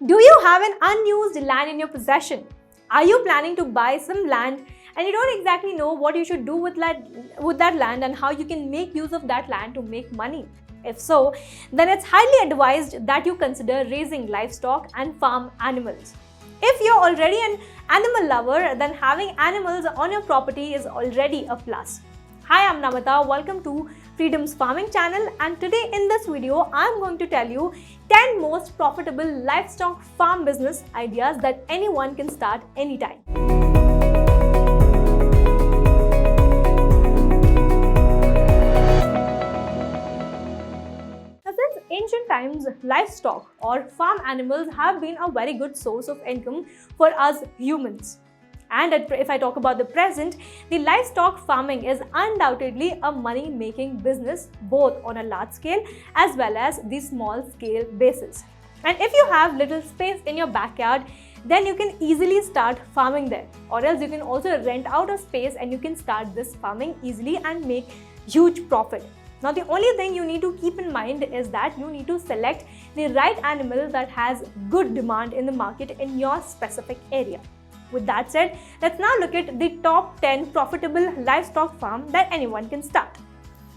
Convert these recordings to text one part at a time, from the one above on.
Do you have an unused land in your possession? Are you planning to buy some land and you don't exactly know what you should do with that land and how you can make use of that land to make money? If so, then it's highly advised that you consider raising livestock and farm animals. If you're already an animal lover, then having animals on your property is already a plus. Hi, I'm Namita. Welcome to Freedom's Farming channel, and today in this video, I'm going to tell you 10 most profitable livestock farm business ideas that anyone can start anytime. Since ancient times, livestock or farm animals have been a very good source of income for us humans. And if I talk about the present, the livestock farming is undoubtedly a money-making business both on a large scale as well as the small scale basis. And if you have little space in your backyard, then you can easily start farming there. Or else you can also rent out a space and you can start this farming easily and make huge profit. Now, the only thing you need to keep in mind is that you need to select the right animal that has good demand in the market in your specific area. With that said, let's now look at the top 10 profitable livestock farm that anyone can start.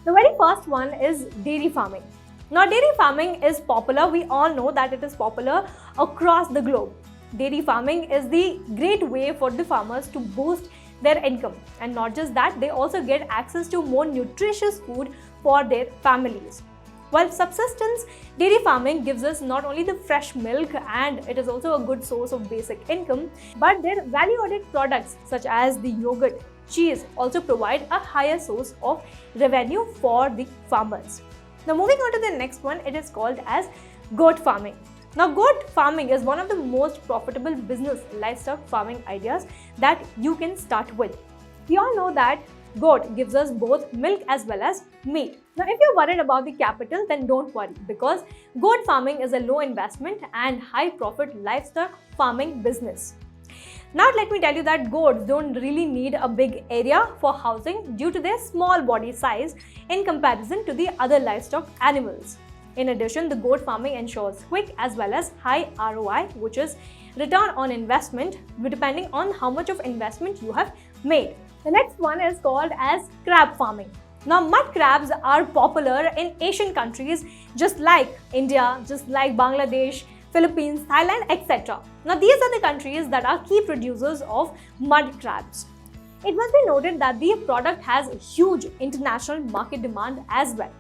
The very first one is dairy farming. Now, dairy farming is popular. We all know that it is popular across the globe. Dairy farming is the great way for the farmers to boost their income. And not just that, they also get access to more nutritious food for their families. While subsistence dairy farming gives us not only the fresh milk and it is also a good source of basic income, but their value-added products such as the yogurt, cheese also provide a higher source of revenue for the farmers. Now, moving on to the next one, it is called as goat farming. Now, goat farming is one of the most profitable business livestock farming ideas that you can start with. We all know that goat gives us both milk as well as meat. Now, if you're worried about the capital, then don't worry, because goat farming is a low investment and high profit livestock farming business. Now, let me tell you that goats don't really need a big area for housing due to their small body size in comparison to the other livestock animals. In addition, the goat farming ensures quick as well as high ROI, which is return on investment, depending on how much of investment you have made. The next one is called as crab farming. Now, mud crabs are popular in Asian countries just like India, just like Bangladesh, Philippines, Thailand, etc. Now, these are the countries that are key producers of mud crabs. It must be noted that the product has huge international market demand as well.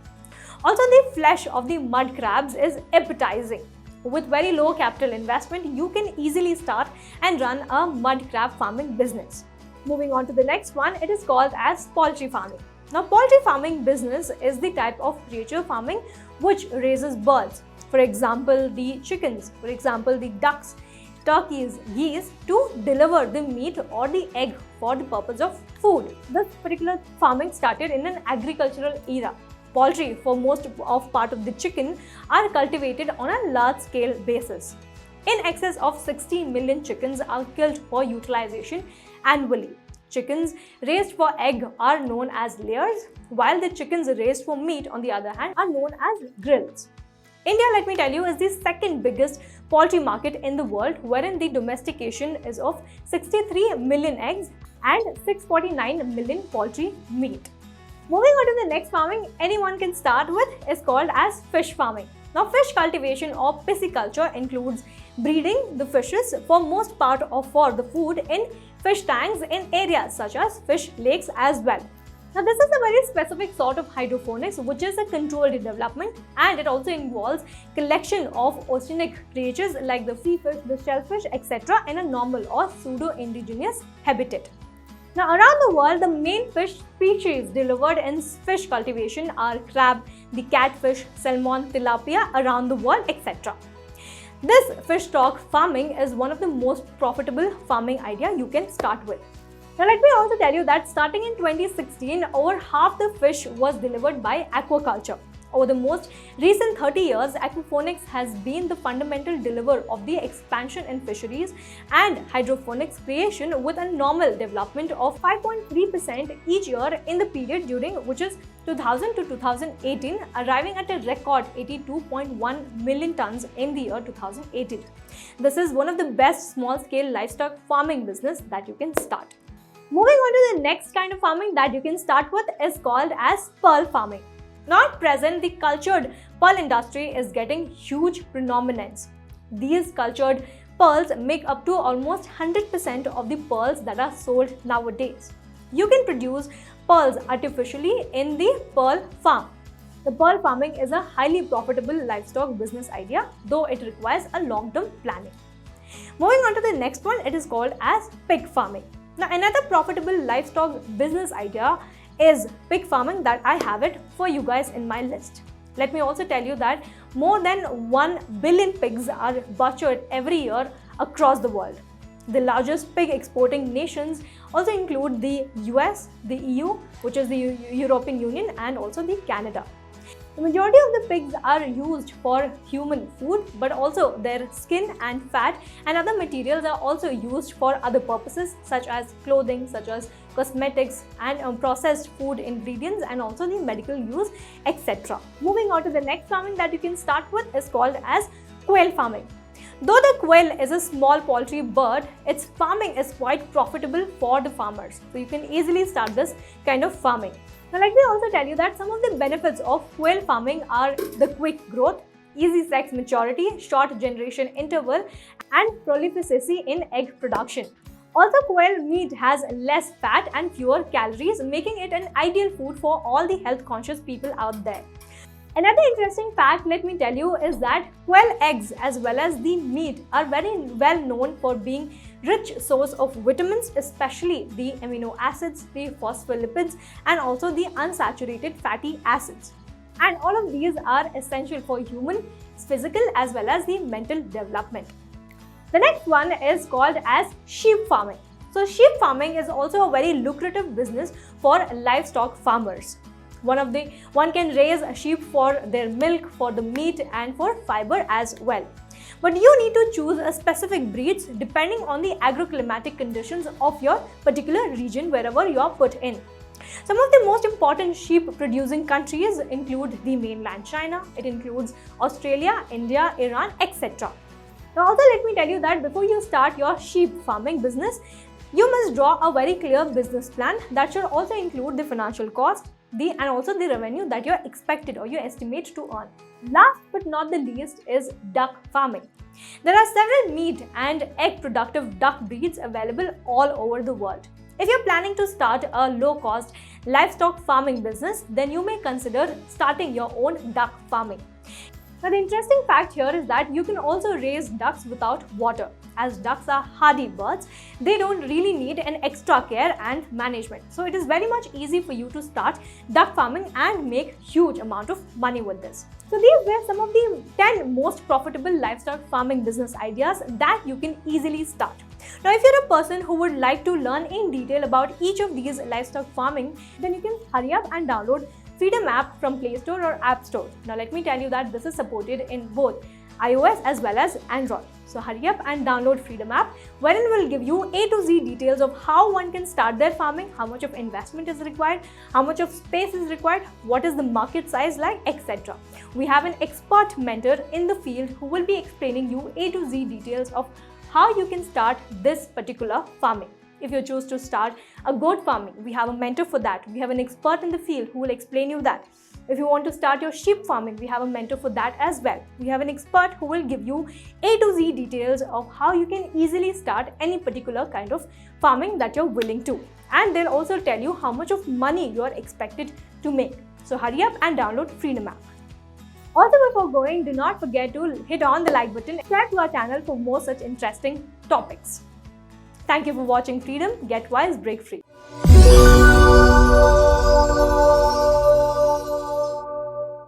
Also, the flesh of the mud crabs is appetizing. With very low capital investment, you can easily start and run a mud crab farming business. Moving on to the next one, it is called as poultry farming. Now, poultry farming business is the type of creature farming which raises birds. For example, the chickens, for example, the ducks, turkeys, geese, to deliver the meat or the egg for the purpose of food. This particular farming started in an agricultural era. Poultry, for most of part of the chicken, are cultivated on a large scale basis. In excess of 60 million chickens are killed for utilization annually. Chickens raised for egg are known as layers, while the chickens raised for meat, on the other hand, are known as grills. India, let me tell you, is the second biggest poultry market in the world, wherein the domestication is of 63 million eggs and 649 million poultry meat. Moving on to the next farming anyone can start with is called as fish farming. Now, fish cultivation or pisciculture includes breeding the fishes for most part of for the food in fish tanks in areas such as fish lakes as well. Now, this is a very specific sort of hydroponics, which is a controlled development, and it also involves collection of oceanic creatures like the sea fish, the shellfish, etc. in a normal or pseudo-indigenous habitat. Now, around the world, the main fish species delivered in fish cultivation are crab, the catfish, salmon, tilapia around the world, etc. This fish stock farming is one of the most profitable farming idea you can start with. Now, let me also tell you that starting in 2016, over half the fish was delivered by aquaculture. Over the most recent 30 years, aquaponics has been the fundamental deliverer of the expansion in fisheries and hydroponics creation, with a normal development of 5.3% each year in the period during which is 2000 to 2018, arriving at a record 82.1 million tons in the year 2018. This is one of the best small-scale livestock farming business that you can start. Moving on to the next kind of farming that you can start with is called as pearl farming. Now at present, the cultured pearl industry is getting huge predominance. These cultured pearls make up to almost 100% of the pearls that are sold nowadays. You can produce pearls artificially in the pearl farm. The pearl farming is a highly profitable livestock business idea, though it requires a long-term planning. Moving on to the next one, it is called as pig farming. Now another profitable livestock business idea is pig farming that I have it for you guys in my list. Let me also tell you that more than 1 billion pigs are butchered every year across the world. The largest pig exporting nations also include the US, the EU, which is the European Union, and also the Canada. The majority of the pigs are used for human food, but also their skin and fat and other materials are also used for other purposes such as clothing, such as cosmetics and processed food ingredients, and also the medical use, etc. Moving on to the next farming that you can start with is called as quail farming. Though the quail is a small poultry bird, its farming is quite profitable for the farmers. So you can easily start this kind of farming. Now let me also tell you that some of the benefits of quail farming are the quick growth, easy sex maturity, short generation interval, and prolificity in egg production. Also, quail meat has less fat and fewer calories, making it an ideal food for all the health conscious people out there. Another interesting fact, let me tell you, is that quail eggs as well as the meat are very well known for being rich source of vitamins, especially the amino acids, the phospholipids, and also the unsaturated fatty acids. And all of these are essential for human physical as well as the mental development. The next one is called as sheep farming. So sheep farming is also a very lucrative business for livestock farmers. One can raise sheep for their milk, for the meat, and for fiber as well. But you need to choose a specific breeds depending on the agroclimatic conditions of your particular region wherever you are put in. Some of the most important sheep producing countries include the mainland China, it includes Australia, India, Iran, etc. Now also let me tell you that before you start your sheep farming business, you must draw a very clear business plan that should also include the financial cost, and also the revenue that you are expected or you estimate to earn. Last but not the least is duck farming. There are several meat and egg productive duck breeds available all over the world. If you're planning to start a low-cost livestock farming business, then you may consider starting your own duck farming. Now the interesting fact here is that you can also raise ducks without water. As ducks are hardy birds, they don't really need an extra care and management. So it is very much easy for you to start duck farming and make huge amount of money with this. So these were some of the 10 most profitable livestock farming business ideas that you can easily start. Now if you're a person who would like to learn in detail about each of these livestock farming, then you can hurry up and download Freedom app from Play Store or App Store. Now let me tell you that this is supported in both iOS as well as Android. So hurry up and download Freedom app, wherein we'll give you A to Z details of how one can start their farming, how much of investment is required, how much of space is required, what is the market size like, etc. We have an expert mentor in the field who will be explaining you A to Z details of how you can start this particular farming. If you choose to start a goat farming, we have a mentor for that. We have an expert in the field who will explain you that. If you want to start your sheep farming, we have a mentor for that as well. We have an expert who will give you A to Z details of how you can easily start any particular kind of farming that you're willing to. And they'll also tell you how much of money you're expected to make. So hurry up and download Freedom app. Also before going, do not forget to hit on the like button and subscribe to our channel for more such interesting topics. Thank you for watching Freedom. Get wise, break free.